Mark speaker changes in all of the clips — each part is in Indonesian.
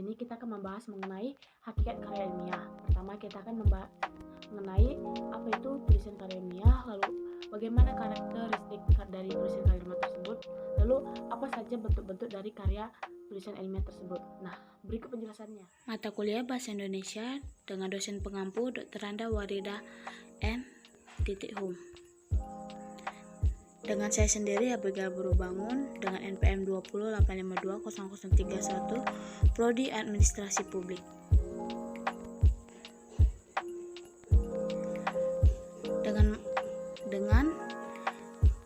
Speaker 1: sini kita akan membahas mengenai hakikat karya ilmiah. Pertama, kita akan membahas mengenai apa itu tulisan karya ilmiah, lalu bagaimana karakteristik dari tulisan karya ilmiah tersebut, lalu apa saja bentuk-bentuk dari karya tulisan ilmiah tersebut. Nah, berikut penjelasannya.
Speaker 2: Mata kuliah Bahasa Indonesia dengan dosen pengampu Dr. Randa Warida M. Hum. Dengan saya sendiri Abigail Burubangun dengan NPM 208520031 Prodi Administrasi Publik. Dengan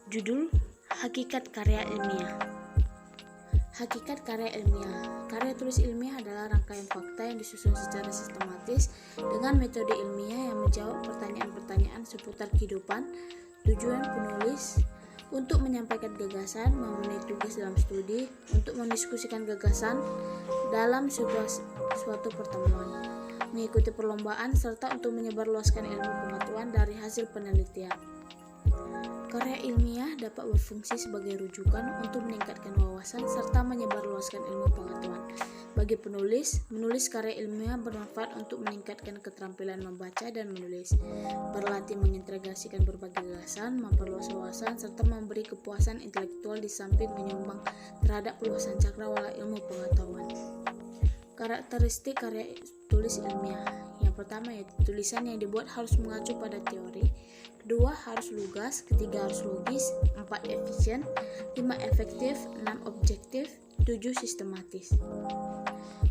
Speaker 2: judul Hakikat Karya Ilmiah. Hakikat karya ilmiah. Karya tulis ilmiah adalah rangkaian fakta yang disusun secara sistematis dengan metode ilmiah yang menjawab pertanyaan-pertanyaan seputar kehidupan. Tujuan penulis untuk menyampaikan gagasan, memenuhi tugas dalam studi, untuk mendiskusikan gagasan dalam suatu pertemuan, mengikuti perlombaan, serta untuk menyebarluaskan ilmu pengetahuan dari hasil penelitian. Karya ilmiah dapat berfungsi sebagai rujukan untuk meningkatkan wawasan serta menyebarluaskan ilmu pengetahuan. Bagi penulis, menulis karya ilmiah bermanfaat untuk meningkatkan keterampilan membaca dan menulis, berlatih mengintegrasikan berbagai gagasan, memperluas wawasan, serta memberi kepuasan intelektual di samping menyumbang terhadap luasan cakrawala ilmu pengetahuan. Karakteristik karya tulis ilmiah. Yang pertama yaitu tulisan yang dibuat harus mengacu pada teori. Kedua, harus lugas. Ketiga, harus logis. 4, efisien. 5, efektif. 6, objektif. 7, sistematis.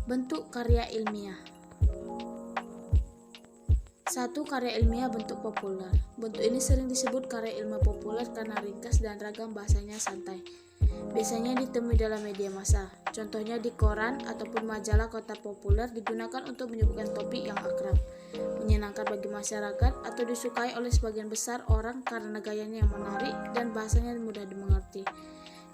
Speaker 2: Bentuk karya ilmiah. 1. Karya ilmiah bentuk populer. Bentuk ini sering disebut karya ilmiah populer karena ringkas dan ragam bahasanya santai. Biasanya ditemui dalam media massa, contohnya di koran ataupun majalah kota populer, digunakan untuk menyebutkan topik yang akrab, menyenangkan bagi masyarakat, atau disukai oleh sebagian besar orang karena gayanya yang menarik dan bahasanya mudah dimengerti.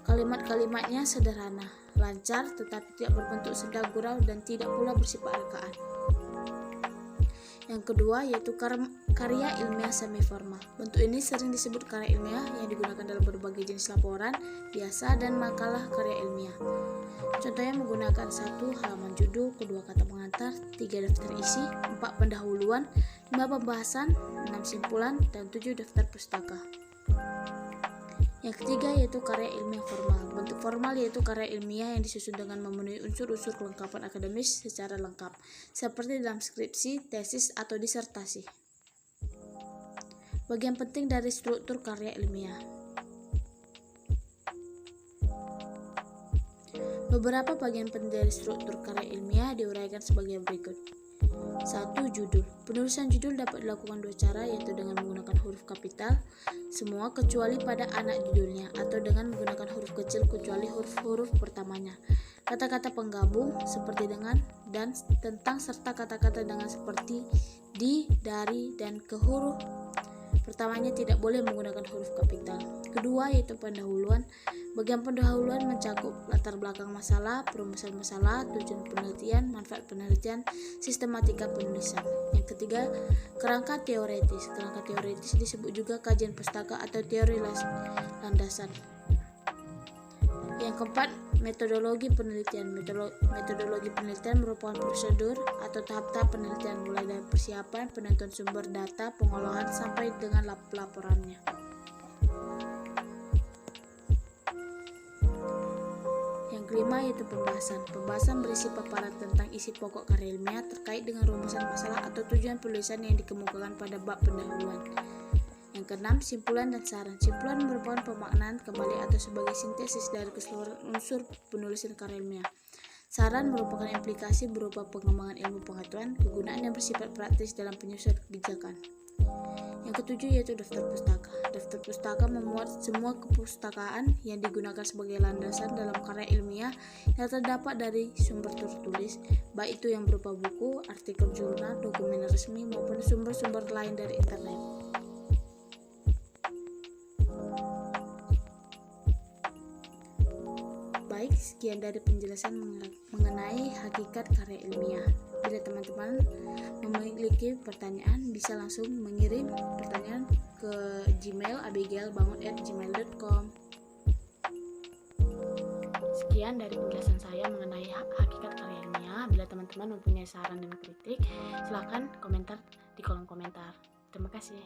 Speaker 2: Kalimat-kalimatnya sederhana, lancar, tetapi tidak berbentuk senda gurau dan tidak pula bersifat rekaan. Yang kedua yaitu karya ilmiah semi-formal. Bentuk ini sering disebut karya ilmiah yang digunakan dalam berbagai jenis laporan, biasa, dan makalah karya ilmiah. Contohnya menggunakan 1 halaman judul, 2 kata pengantar, 3 daftar isi, 4 pendahuluan, 5 pembahasan, 6 simpulan, dan 7 daftar pustaka. Yang ketiga yaitu karya ilmiah formal. Bentuk formal yaitu karya ilmiah yang disusun dengan memenuhi unsur-unsur kelengkapan akademis secara lengkap, seperti dalam skripsi, tesis, atau disertasi. Bagian penting dari struktur karya ilmiah. Beberapa bagian penting dari struktur karya ilmiah diuraikan sebagai berikut. 1. Judul. Penulisan judul dapat dilakukan 2 cara, yaitu dengan menggunakan huruf kapital semua kecuali pada anak judulnya, atau dengan menggunakan huruf kecil kecuali huruf-huruf pertamanya. Kata-kata penggabung seperti dengan, dan, tentang, serta kata-kata dengan seperti di, dari, dan ke huruf pertamanya tidak boleh menggunakan huruf kapital. Kedua yaitu pendahuluan. Bagian pendahuluan mencakup latar belakang masalah, perumusan masalah, tujuan penelitian, manfaat penelitian, sistematika penulisan. Yang ketiga, kerangka teoretis. Kerangka teoretis disebut juga kajian pustaka atau teori landasan. Yang keempat, metodologi penelitian. Metodologi penelitian merupakan prosedur atau tahap-tahap penelitian mulai dari persiapan, penentuan sumber data, pengolahan, sampai dengan laporannya. Yang kelima yaitu pembahasan. Pembahasan berisi paparan tentang isi pokok karya ilmiah terkait dengan rumusan masalah atau tujuan penulisan yang dikemukakan pada bab pendahuluan. Yang keenam, simpulan dan saran. Simpulan merupakan pemaknaan kembali atau sebagai sintesis dari keseluruhan unsur penulisan karya ilmiah. Saran merupakan implikasi berupa pengembangan ilmu pengetahuan, kegunaan yang bersifat praktis dalam penyusunan kebijakan. Yang ketujuh yaitu daftar pustaka. Daftar pustaka memuat semua kepustakaan yang digunakan sebagai landasan dalam karya ilmiah yang terdapat dari sumber tertulis, baik itu yang berupa buku, artikel jurnal, dokumen resmi, maupun sumber-sumber lain dari internet. Baik, sekian dari penjelasan mengenai hakikat karya ilmiah. Bila teman-teman memiliki pertanyaan, bisa langsung mengirim pertanyaan ke Gmail abigailbangun@gmail.com.
Speaker 1: Sekian dari penjelasan saya mengenai hakikat karya ilmiah. selanjutnya. Bila teman-teman mempunyai saran dan kritik, silahkan komentar di kolom komentar. Terima kasih.